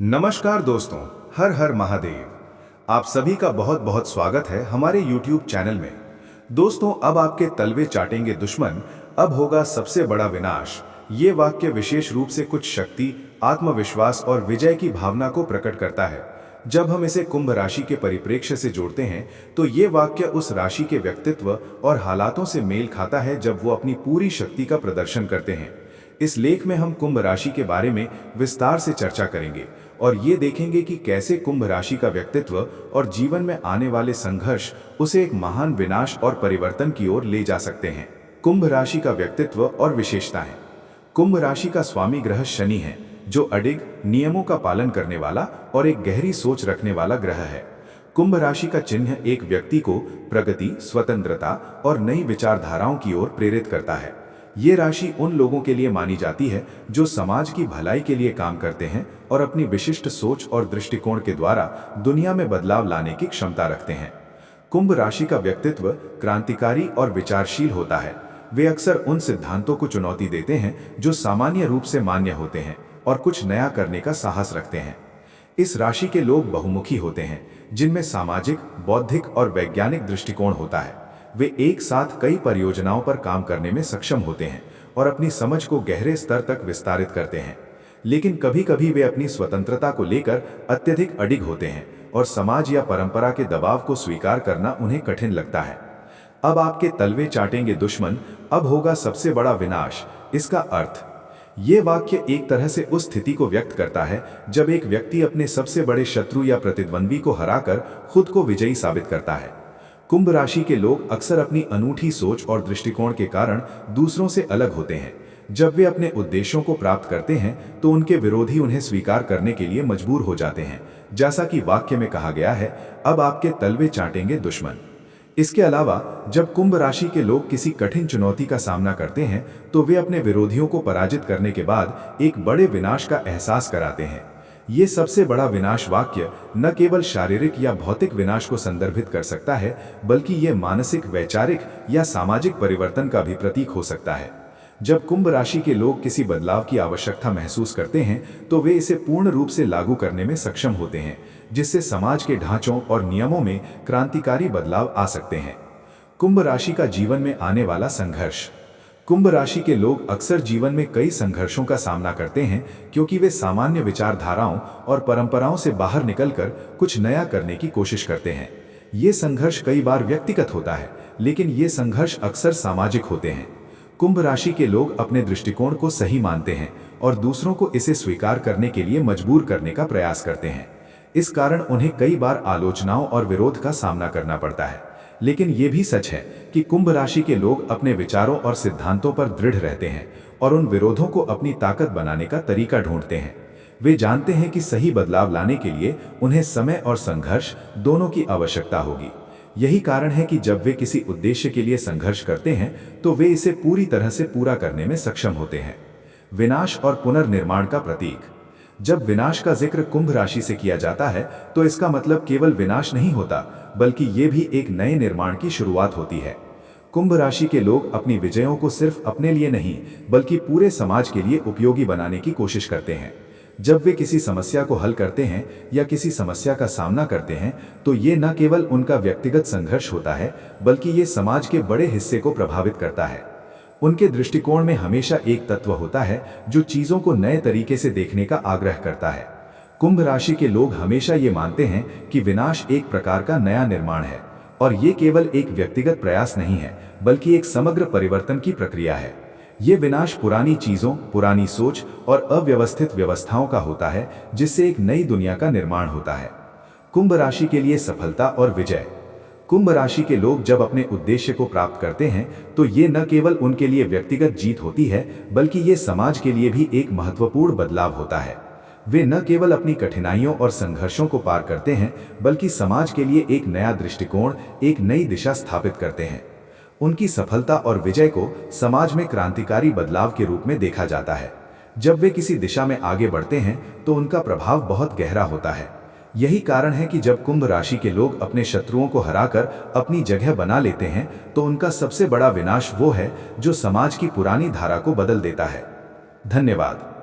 नमस्कार दोस्तों, हर हर महादेव। आप सभी का बहुत बहुत स्वागत है हमारे YouTube चैनल में। दोस्तों, अब आपके तलवे चाटेंगे दुश्मन, अब होगा सबसे बड़ा विनाश। ये वाक्य विशेष रूप से कुछ शक्ति, आत्मविश्वास और विजय की भावना को प्रकट करता है। जब हम इसे कुंभ राशि के परिप्रेक्ष्य से जोड़ते हैं तो ये वाक्य उस राशि के व्यक्तित्व और हालातों से मेल खाता है जब वो अपनी पूरी शक्ति का प्रदर्शन करते हैं। इस लेख में हम कुंभ राशि के बारे में विस्तार से चर्चा करेंगे और ये देखेंगे कि कैसे कुंभ राशि का व्यक्तित्व और जीवन में आने वाले संघर्ष उसे एक महान विनाश और परिवर्तन की ओर ले जा सकते हैं। कुंभ राशि का व्यक्तित्व और विशेषताएं। कुंभ राशि का स्वामी ग्रह शनि है, जो अडिग, नियमों का पालन करने वाला और एक गहरी सोच रखने वाला ग्रह है। कुंभ राशि का चिन्ह एक व्यक्ति को प्रगति, स्वतंत्रता और नई विचारधाराओं की ओर प्रेरित करता है। ये राशि उन लोगों के लिए मानी जाती है जो समाज की भलाई के लिए काम करते हैं और अपनी विशिष्ट सोच और दृष्टिकोण के द्वारा दुनिया में बदलाव लाने की क्षमता रखते हैं। कुंभ राशि का व्यक्तित्व क्रांतिकारी और विचारशील होता है। वे अक्सर उन सिद्धांतों को चुनौती देते हैं जो सामान्य रूप से मान्य होते हैं और कुछ नया करने का साहस रखते हैं। इस राशि के लोग बहुमुखी होते हैं, जिनमें सामाजिक, बौद्धिक और वैज्ञानिक दृष्टिकोण होता है। वे एक साथ कई परियोजनाओं पर काम करने में सक्षम होते हैं और अपनी समझ को गहरे स्तर तक विस्तारित करते हैं। लेकिन कभी-कभी वे अपनी स्वतंत्रता को लेकर अत्यधिक अडिग होते हैं और समाज या परंपरा के दबाव को स्वीकार करना उन्हें कठिन लगता है। अब आपके तलवे चाटेंगे दुश्मन, अब होगा सबसे बड़ा विनाश। इसका अर्थ, ये वाक्य एक तरह से उस स्थिति को व्यक्त करता है जब एक व्यक्ति अपने सबसे बड़े शत्रु या प्रतिद्वंद्वी को हराकर खुद को विजयी साबित करता है। कुंभ राशि के लोग अक्सर अपनी अनूठी सोच और दृष्टिकोण के कारण दूसरों से अलग होते हैं। जब वे अपने उद्देश्यों को प्राप्त करते हैं तो उनके विरोधी उन्हें स्वीकार करने के लिए मजबूर हो जाते हैं, जैसा कि वाक्य में कहा गया है, अब आपके तलवे चाटेंगे दुश्मन। इसके अलावा जब कुंभ राशि के लोग किसी कठिन चुनौती का सामना करते हैं तो वे अपने विरोधियों को पराजित करने के बाद एक बड़े विनाश का एहसास कराते हैं। ये सबसे बड़ा विनाश वाक्य न केवल शारीरिक या भौतिक विनाश को संदर्भित कर सकता है, बल्कि ये मानसिक, वैचारिक या सामाजिक परिवर्तन का भी प्रतीक हो सकता है। जब कुंभ राशि के लोग किसी बदलाव की आवश्यकता महसूस करते हैं तो वे इसे पूर्ण रूप से लागू करने में सक्षम होते हैं, जिससे समाज के ढांचों और नियमों में क्रांतिकारी बदलाव आ सकते हैं। कुंभ राशि का जीवन में आने वाला संघर्ष। कुंभ राशि के लोग अक्सर जीवन में कई संघर्षों का सामना करते हैं क्योंकि वे सामान्य विचारधाराओं और परंपराओं से बाहर निकलकर कुछ नया करने की कोशिश करते हैं। ये संघर्ष कई बार व्यक्तिगत होता है, लेकिन ये संघर्ष अक्सर सामाजिक होते हैं। कुंभ राशि के लोग अपने दृष्टिकोण को सही मानते हैं और दूसरों को इसे स्वीकार करने के लिए मजबूर करने का प्रयास करते हैं। इस कारण उन्हें कई बार आलोचनाओं और विरोध का सामना करना पड़ता है। लेकिन ये भी सच है कि कुंभ राशि के लोग अपने विचारों और सिद्धांतों पर दृढ़ रहते हैं और उन विरोधों को अपनी ताकत बनाने का तरीका ढूंढते हैं। वे जानते हैं कि सही बदलाव लाने के लिए उन्हें समय और संघर्ष दोनों की आवश्यकता होगी। यही कारण है कि जब वे किसी उद्देश्य के लिए संघर्ष करते हैं तो वे इसे पूरी तरह से पूरा करने में सक्षम होते हैं। विनाश और पुनर्निर्माण का प्रतीक। जब विनाश का जिक्र कुंभ राशि से किया जाता है तो इसका मतलब केवल विनाश नहीं होता, बल्कि ये भी एक नए निर्माण की शुरुआत होती है। कुंभ राशि के लोग अपनी विजयों को सिर्फ अपने लिए नहीं, बल्कि पूरे समाज के लिए उपयोगी बनाने की कोशिश करते हैं। जब वे किसी समस्या को हल करते हैं या किसी समस्या का सामना करते हैं तो ये न केवल उनका व्यक्तिगत संघर्ष होता है, बल्कि ये समाज के बड़े हिस्से को प्रभावित करता है। उनके दृष्टिकोण में हमेशा एक तत्व होता है जो चीजों को नए तरीके से देखने का आग्रह करता है। कुंभ राशि के लोग हमेशा ये मानते हैं कि विनाश एक प्रकार का नया निर्माण है और ये केवल एक व्यक्तिगत प्रयास नहीं है, बल्कि एक समग्र परिवर्तन की प्रक्रिया है। ये विनाश पुरानी चीजों, पुरानी सोच और अव्यवस्थित व्यवस्थाओं का होता है, जिससे एक नई दुनिया का निर्माण होता है। कुंभ राशि के लिए सफलता और विजय। कुंभ राशि के लोग जब अपने उद्देश्य को प्राप्त करते हैं तो ये न केवल उनके लिए व्यक्तिगत जीत होती है, बल्कि ये समाज के लिए भी एक महत्वपूर्ण बदलाव होता है। वे न केवल अपनी कठिनाइयों और संघर्षों को पार करते हैं, बल्कि समाज के लिए एक नया दृष्टिकोण, एक नई दिशा स्थापित करते हैं। उनकी सफलता और विजय को समाज में क्रांतिकारी बदलाव के रूप में देखा जाता है। जब वे किसी दिशा में आगे बढ़ते हैं तो उनका प्रभाव बहुत गहरा होता है। यही कारण है कि जब कुंभ राशि के लोग अपने शत्रुओं को हराकर अपनी जगह बना लेते हैं तो उनका सबसे बड़ा विनाश वो है जो समाज की पुरानी धारा को बदल देता है। धन्यवाद।